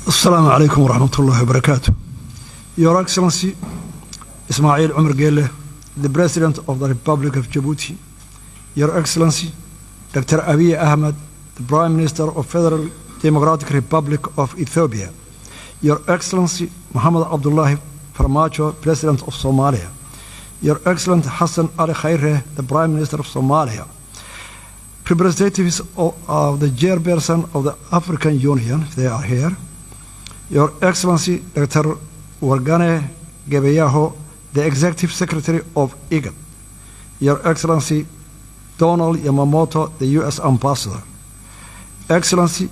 Assalamu alaikum wa rahmatullahi wa barakatuh. Your Excellency, Ismail Omar Gele, the President of the Republic of Djibouti. Your Excellency, Dr. Abiy Ahmed, the Prime Minister of Federal Democratic Republic of Ethiopia. Your Excellency, Mohammed Abdullahi Farmajo, President of Somalia. Your Excellency Hassan Ali Khaireh, the Prime Minister of Somalia. Representatives of the chairperson of the African Union, they are here. Your Excellency, Dr. Wargane Gebeyaho, the Executive Secretary of IGAD. Your Excellency, Donald Yamamoto, the U.S. Ambassador. Excellency,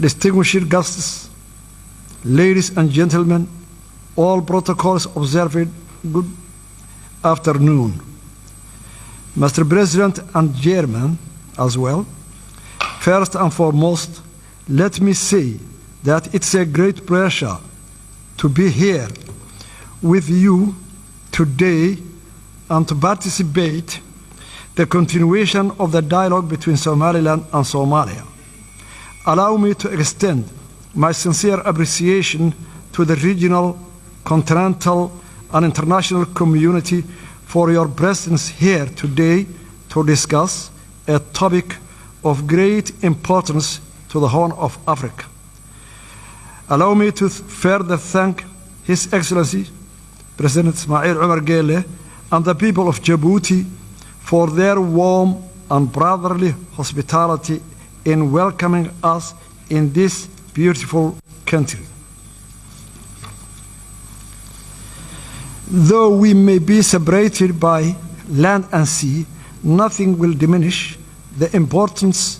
distinguished guests, ladies and gentlemen, all protocols observed, good afternoon. Mr. President and Chairman as well, first and foremost, let me say that it's a great pleasure to be here with you today and to participate the continuation of the dialogue between Somaliland and Somalia. Allow me to extend my sincere appreciation to the regional, continental, and international community for your presence here today to discuss a topic of great importance to the Horn of Africa. Allow me to further thank His Excellency, President Ismail Omar Gele, and the people of Djibouti for their warm and brotherly hospitality in welcoming us in this beautiful country. Though we may be separated by land and sea, nothing will diminish the important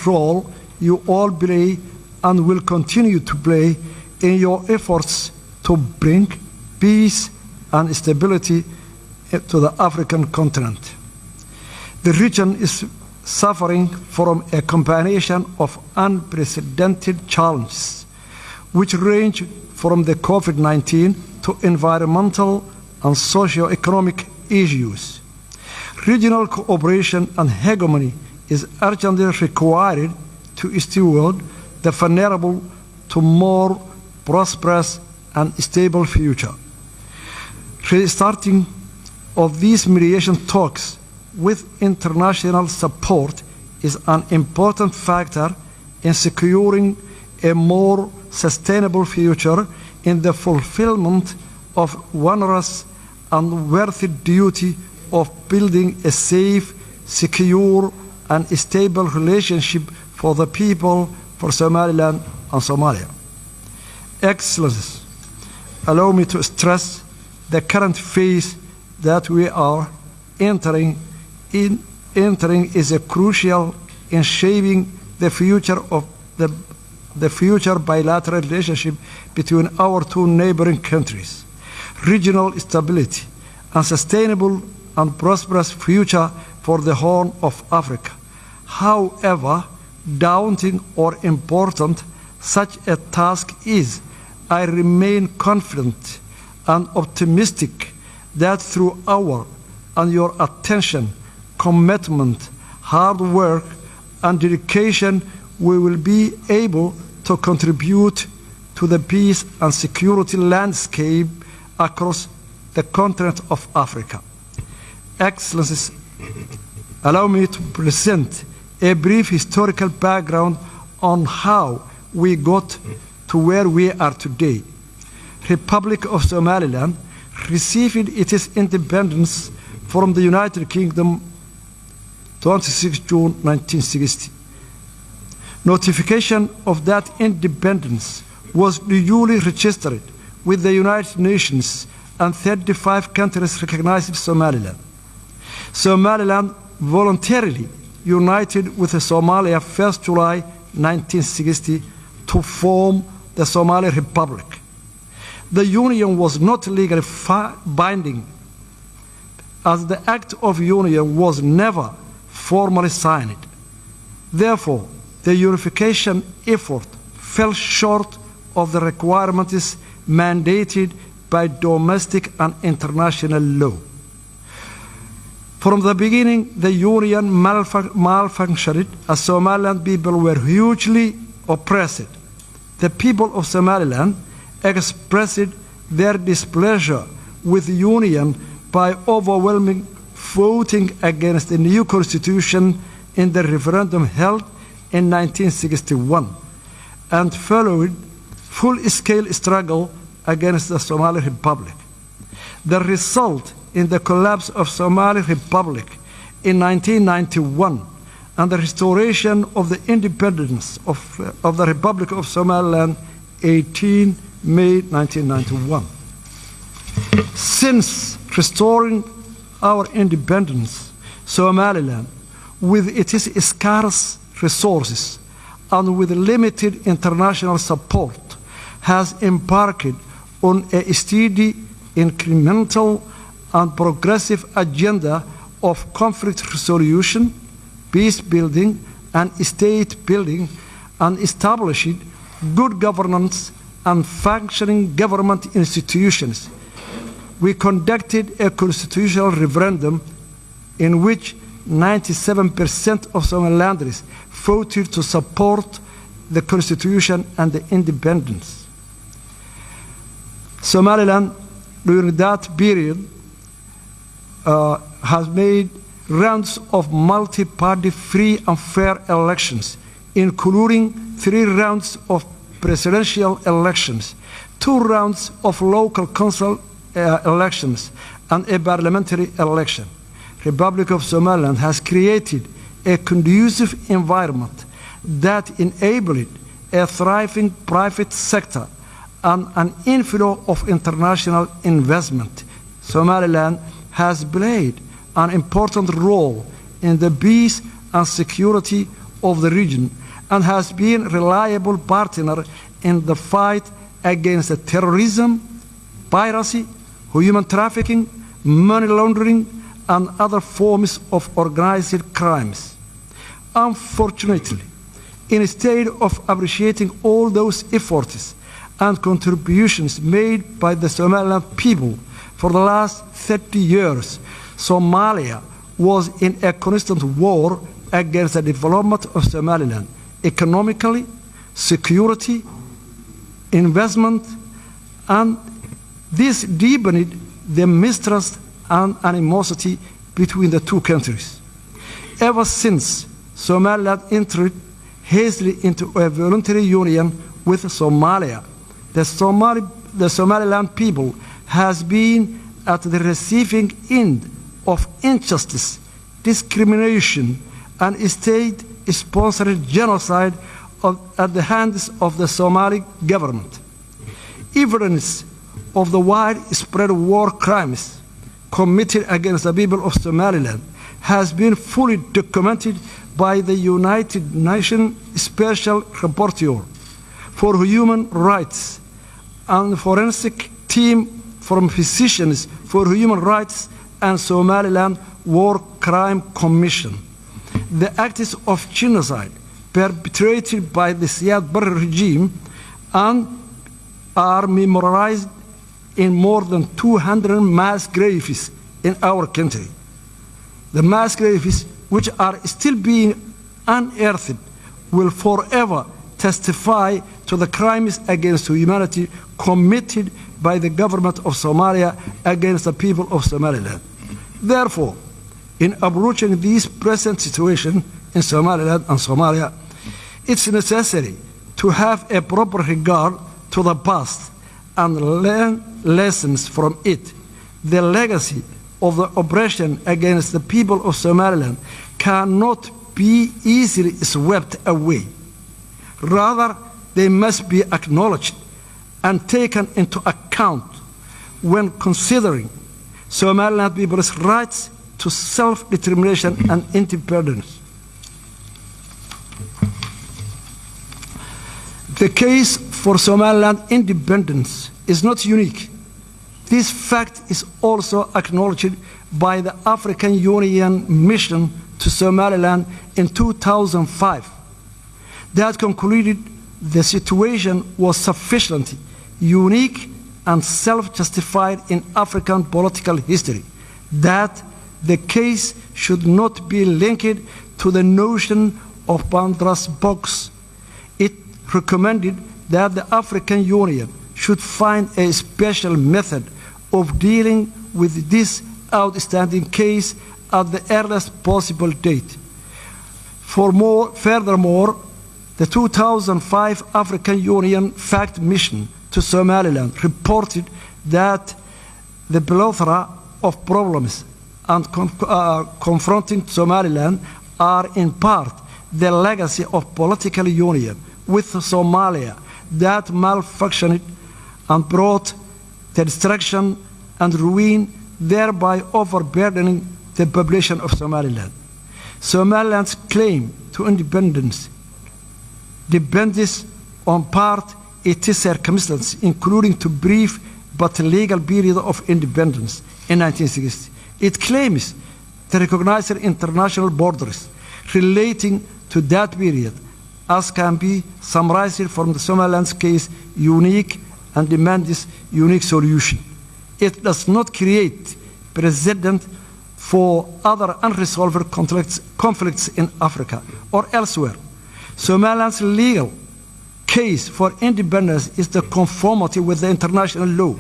role you all play and will continue to play in your efforts to bring peace and stability to the African continent. The region is suffering from a combination of unprecedented challenges, which range from the COVID-19 to environmental and socio-economic issues. Regional cooperation and hegemony is urgently required to steward the vulnerable to more prosperous and stable future. Restarting of these mediation talks with international support is an important factor in securing a more sustainable future in the fulfillment of onerous and worthy duty of building a safe, secure, and stable relationship for the people, for Somaliland and Somalia. Excellencies, allow me to stress the current phase that we are entering is a crucial in shaping the future of the future bilateral relationship between our two neighboring countries, regional stability, and sustainable and prosperous future for the Horn of Africa. However daunting or important such a task is, I remain confident and optimistic that through our and your attention, commitment, hard work, and dedication, we will be able to contribute to the peace and security landscape across the continent of Africa. Excellencies, allow me to present a brief historical background on how we got to where we are today. Republic of Somaliland received its independence from the United Kingdom 26 June 1960. Notification of that independence was duly registered with the United Nations, and 35 countries recognized Somaliland. Somaliland voluntarily united with Somalia 1st July 1960 to form the Somali Republic. The union was not legally binding, as the Act of Union was never formally signed. Therefore, the unification effort fell short of the requirements mandated by domestic and international law. From the beginning, the union malfunctioned as Somaliland people were hugely oppressed. The people of Somaliland expressed their displeasure with the Union by overwhelming voting against the new constitution in the referendum held in 1961 and followed full-scale struggle against the Somali Republic. The result in the collapse of Somali Republic in 1991 and the restoration of the independence of the Republic of Somaliland 18 May 1991. Since restoring our independence, Somaliland, with its scarce resources and with limited international support, has embarked on a steady, incremental, and progressive agenda of conflict resolution, peace building, and state building, and established good governance and functioning government institutions. We conducted a constitutional referendum in which 97% of Somalilanders voted to support the constitution and the independence. Somaliland, during that period, has made rounds of multi-party free and fair elections, including 3 rounds of presidential elections, 2 rounds of local council elections, and a parliamentary election. Republic of Somaliland has created a conducive environment that enabled a thriving private sector and an inflow of international investment. Somaliland has played an important role in the peace and security of the region and has been a reliable partner in the fight against terrorism, piracy, human trafficking, money laundering, and other forms of organized crimes. Unfortunately, instead of appreciating all those efforts and contributions made by the Somaliland people for the last 30 years, Somalia was in a constant war against the development of Somaliland, economically, security, investment, and this deepened the mistrust and animosity between the two countries. Ever since Somaliland entered hastily into a voluntary union with Somalia, the Somaliland people has been at the receiving end of injustice, discrimination, and state-sponsored genocide at the hands of the Somali government. Evidence of the widespread war crimes committed against the people of Somaliland has been fully documented by the United Nations Special Rapporteur for Human Rights and forensic team from Physicians for Human Rights and Somaliland War Crime Commission. The acts of genocide perpetrated by the Siad Barre regime and are memorialized in more than 200 mass graves in our country. The mass graves, which are still being unearthed, will forever testify to the crimes against humanity committed by the government of Somalia against the people of Somaliland. Therefore, in approaching this present situation in Somaliland and Somalia, it's necessary to have a proper regard to the past and learn lessons from it. The legacy of the oppression against the people of Somaliland cannot be easily swept away. Rather, they must be acknowledged and taken into account when considering Somaliland people's rights to self-determination and independence. The case for Somaliland independence is not unique. This fact is also acknowledged by the African Union mission to Somaliland in 2005. That concluded the situation was sufficiently unique and self-justified in African political history, that the case should not be linked to the notion of Pandora's box. It recommended that the African Union should find a special method of dealing with this outstanding case at the earliest possible date. Furthermore, the 2005 African Union Fact Mission to Somaliland reported that the plethora of problems confronting Somaliland are in part the legacy of political union with Somalia that malfunctioned and brought the destruction and ruin, thereby overburdening the population of Somaliland. Somaliland's claim to independence depends on part its circumstances, including the brief but legal period of independence in 1960. It claims to recognize international borders relating to that period, as can be summarized from the Somaliland's case, unique and demands unique solution. It does not create precedent for other unresolved conflicts in Africa or elsewhere. Somaliland's legal case for independence is the conformity with the international law.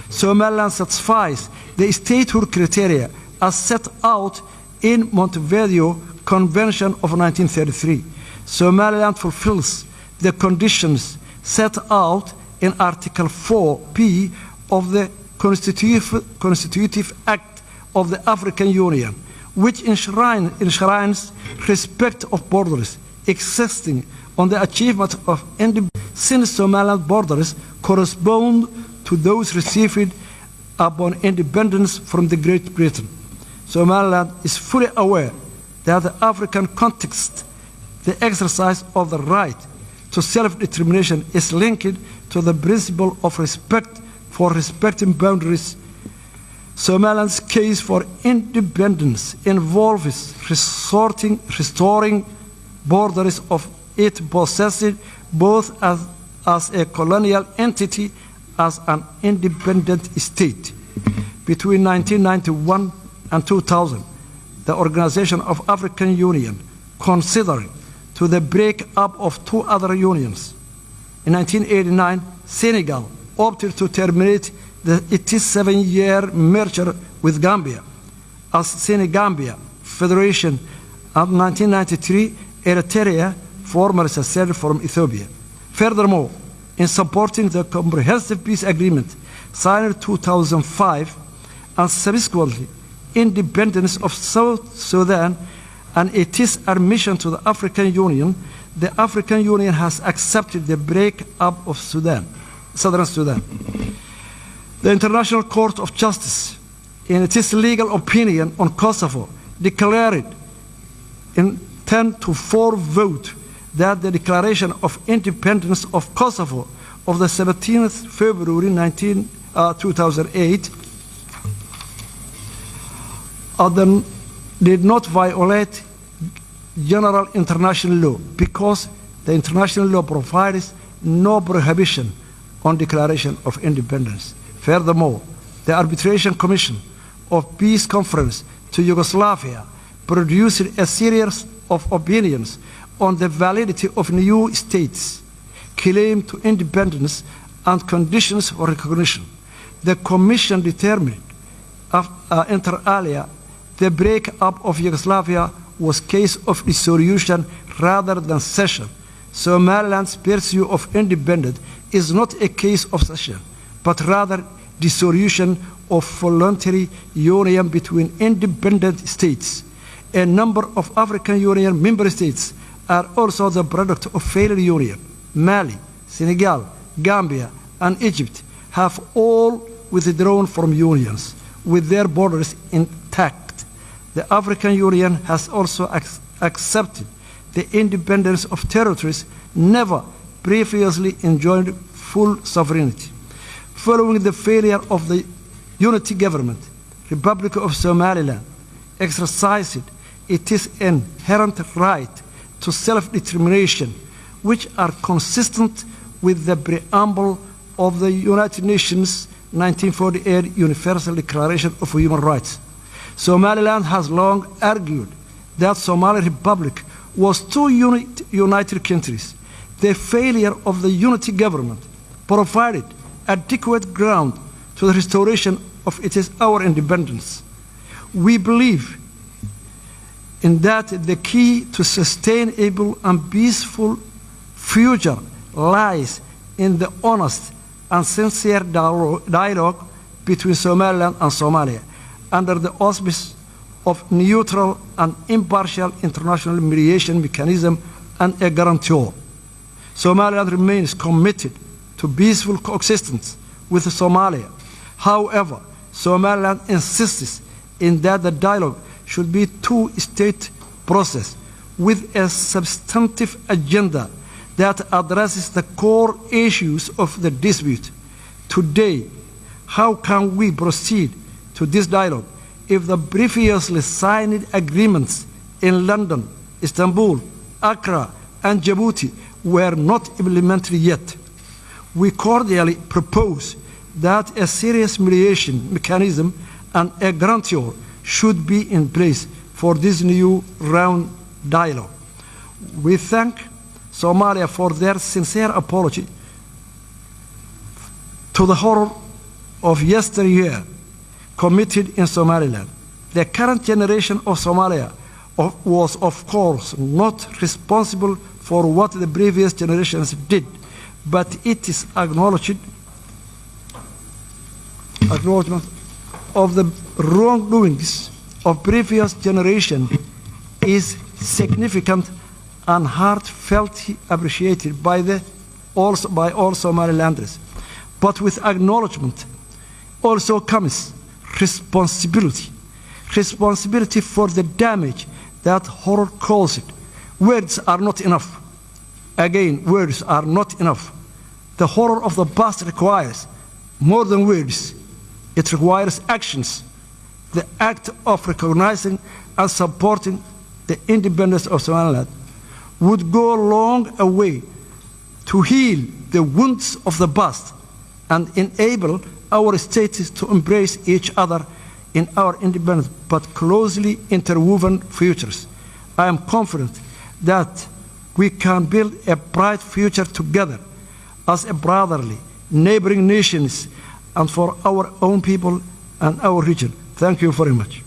Somaliland satisfies the statehood criteria as set out in Montevideo Convention of 1933. Somaliland fulfills the conditions set out in Article 4P of the Constitutive Act of the African Union, which enshrines respect of borders existing on the achievement of independence, since Somaliland borders correspond to those received upon independence from the Great Britain. Somaliland is fully aware that the African context, the exercise of the right to self-determination is linked to the principle of respect for respecting boundaries. Somaliland's case for independence involves restoring borders of it possessed both as a colonial entity as an independent state. Between 1991 and 2000, the Organization of African Union considered to the break-up of two other unions. In 1989, Senegal opted to terminate its 7-year merger with Gambia as Senegambia Federation, and 1993, Eritrea, formerly seceded from Ethiopia. Furthermore, in supporting the Comprehensive Peace Agreement signed in 2005 and subsequently independence of South Sudan and its admission to the African Union, the African Union has accepted the break-up of Southern Sudan. The International Court of Justice, in its legal opinion on Kosovo, declared in 10-4 vote that the declaration of independence of Kosovo of the 17th February 2008 did not violate general international law because the international law provides no prohibition on declaration of independence. Furthermore, the Arbitration Commission of Peace Conference to Yugoslavia produced a series of opinions on the validity of new states' claim to independence and conditions for recognition. The Commission determined, inter alia, the break-up of Yugoslavia was a case of dissolution rather than cession. Somaliland's pursuit of independence is not a case of cession, but rather dissolution of voluntary union between independent states. A number of African Union member states are also the product of failed union. Mali, Senegal, Gambia, and Egypt have all withdrawn from unions with their borders intact. The African Union has also accepted the independence of territories never previously enjoyed full sovereignty. Following the failure of the unity government, Republic of Somaliland exercised its inherent right to self-determination, which are consistent with the preamble of the United Nations 1948 Universal Declaration of Human Rights. Somaliland has long argued that Somali Republic was two united countries. The failure of the unity government provided adequate ground to the restoration of our independence. We believe in that the key to sustainable and peaceful future lies in the honest and sincere dialogue between Somaliland and Somalia under the auspices of neutral and impartial international mediation mechanism and a guarantor. Somaliland remains committed to peaceful coexistence with Somalia. However, Somaliland insists in that the dialogue should be a two-state process with a substantive agenda that addresses the core issues of the dispute. Today, how can we proceed to this dialogue if the previously signed agreements in London, Istanbul, Accra, and Djibouti were not implemented yet? We cordially propose that a serious mediation mechanism and a guarantor should be in place for this new round dialogue. We thank Somalia for their sincere apology to the horror of yesteryear committed in Somaliland. The current generation of Somalia was, of course, not responsible for what the previous generations did, but it is acknowledgement of the wrongdoings of previous generation is significant and heartfelt appreciated by all Somalilanders. But with acknowledgement also comes responsibility. Responsibility for the damage that horror caused. Words are not enough. Again, words are not enough. The horror of the past requires more than words. It requires actions. The act of recognizing and supporting the independence of Somaliland would go a long way to heal the wounds of the past and enable our states to embrace each other in our independent but closely interwoven futures. I am confident that we can build a bright future together as a brotherly, neighboring nations and for our own people and our region. Thank you very much.